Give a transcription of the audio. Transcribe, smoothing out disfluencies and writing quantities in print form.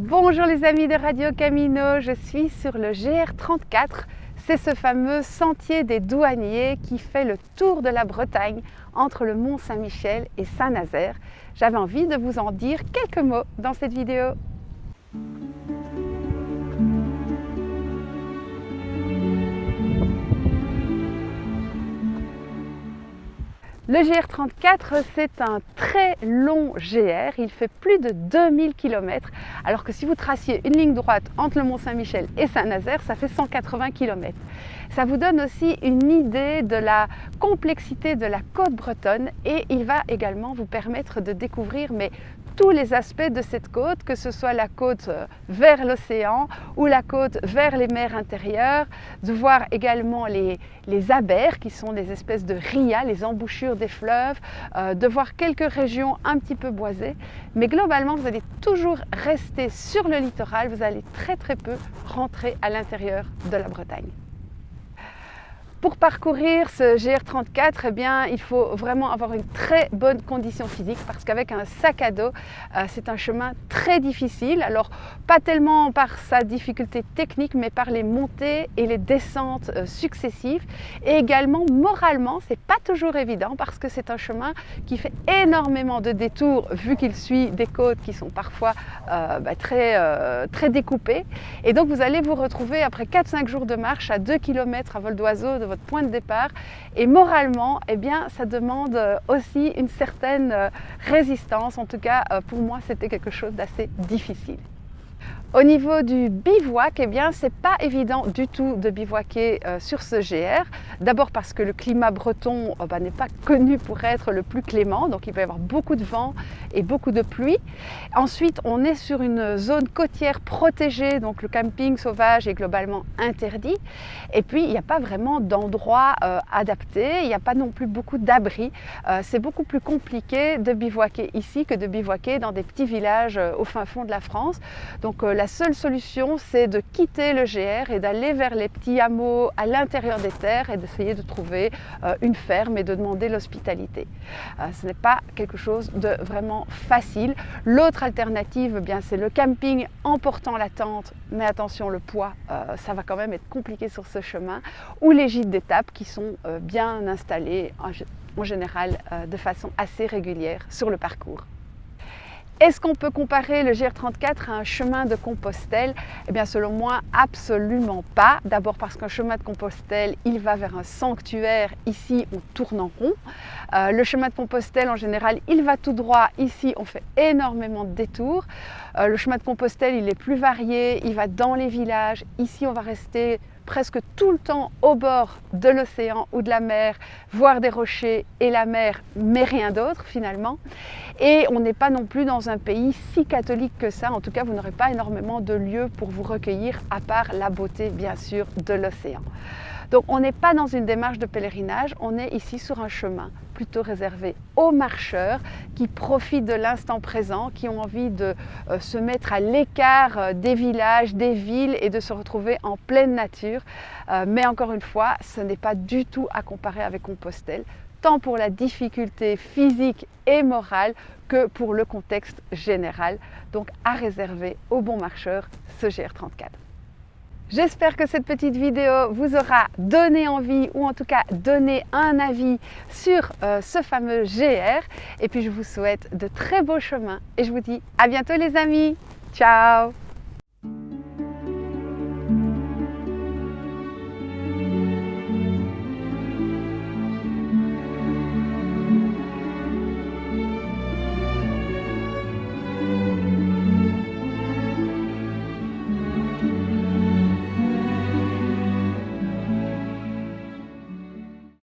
Bonjour les amis de Radio Camino, je suis sur le GR34. C'est ce fameux sentier des douaniers qui fait le tour de la Bretagne entre le Mont Saint-Michel et Saint-Nazaire. J'avais envie de vous en dire quelques mots dans cette vidéo. Le GR34, c'est un très long GR, il fait plus de 2000 km, alors que si vous traciez une ligne droite entre le Mont Saint-Michel et Saint-Nazaire, ça fait 180 km. Ça vous donne aussi une idée de la complexité de la côte bretonne et il va également vous permettre de découvrir tous les aspects de cette côte, que ce soit la côte vers l'océan ou la côte vers les mers intérieures, de voir également les abers qui sont des espèces de rias, les embouchures des fleuves, de voir quelques régions un petit peu boisées. Mais globalement, vous allez toujours rester sur le littoral, vous allez très peu rentrer à l'intérieur de la Bretagne. Pour parcourir ce GR34, eh bien, il faut vraiment avoir une très bonne condition physique parce qu'avec un sac à dos, c'est un chemin très difficile. Alors, pas tellement par sa difficulté technique, mais par les montées et les descentes successives. Et également, moralement, c'est pas toujours évident parce que c'est un chemin qui fait énormément de détours vu qu'il suit des côtes qui sont parfois très découpées. Et donc, vous allez vous retrouver après 4-5 jours de marche à 2 km à vol d'oiseau de votre point de départ et moralement, eh bien, ça demande aussi une certaine résistance. En tout cas, pour moi, c'était quelque chose d'assez difficile. Au niveau du bivouac, eh bien, c'est pas évident du tout de bivouaquer sur ce GR. D'abord parce que le climat breton n'est pas connu pour être le plus clément, donc il peut y avoir beaucoup de vent et beaucoup de pluie. Ensuite, on est sur une zone côtière protégée, donc le camping sauvage est globalement interdit. Et puis, il n'y a pas vraiment d'endroit adapté, il n'y a pas non plus beaucoup d'abris. C'est beaucoup plus compliqué de bivouaquer ici que de bivouaquer dans des petits villages au fin fond de la France. Donc, la seule solution, c'est de quitter le GR et d'aller vers les petits hameaux à l'intérieur des terres et d'essayer de trouver une ferme et de demander l'hospitalité. Ce n'est pas quelque chose de vraiment facile. L'autre alternative, eh bien, c'est le camping en portant la tente, mais attention, le poids, ça va quand même être compliqué sur ce chemin, ou les gîtes d'étape qui sont bien installés en général de façon assez régulière sur le parcours. Est-ce qu'on peut comparer le GR34 à un chemin de Compostelle? Eh bien, selon moi, absolument pas. D'abord parce qu'un chemin de Compostelle, il va vers un sanctuaire. Ici, on tourne en rond. Le chemin de Compostelle, en général, il va tout droit. Ici, on fait énormément de détours. Le chemin de Compostelle, il est plus varié. Il va dans les villages. Ici, on va rester presque tout le temps au bord de l'océan ou de la mer, voir des rochers et la mer, mais rien d'autre finalement. Et on n'est pas non plus dans un pays si catholique que ça. En tout cas, vous n'aurez pas énormément de lieux pour vous recueillir, à part la beauté, bien sûr, de l'océan. Donc, on n'est pas dans une démarche de pèlerinage, on est ici sur un chemin plutôt réservé aux marcheurs qui profitent de l'instant présent, qui ont envie de se mettre à l'écart des villages, des villes et de se retrouver en pleine nature. Mais encore une fois, ce n'est pas du tout à comparer avec Compostelle, tant pour la difficulté physique et morale que pour le contexte général. Donc, à réserver aux bons marcheurs, ce GR34. J'espère que cette petite vidéo vous aura donné envie ou en tout cas donné un avis sur ce fameux GR. Et puis je vous souhaite de très beaux chemins et je vous dis à bientôt les amis. Ciao!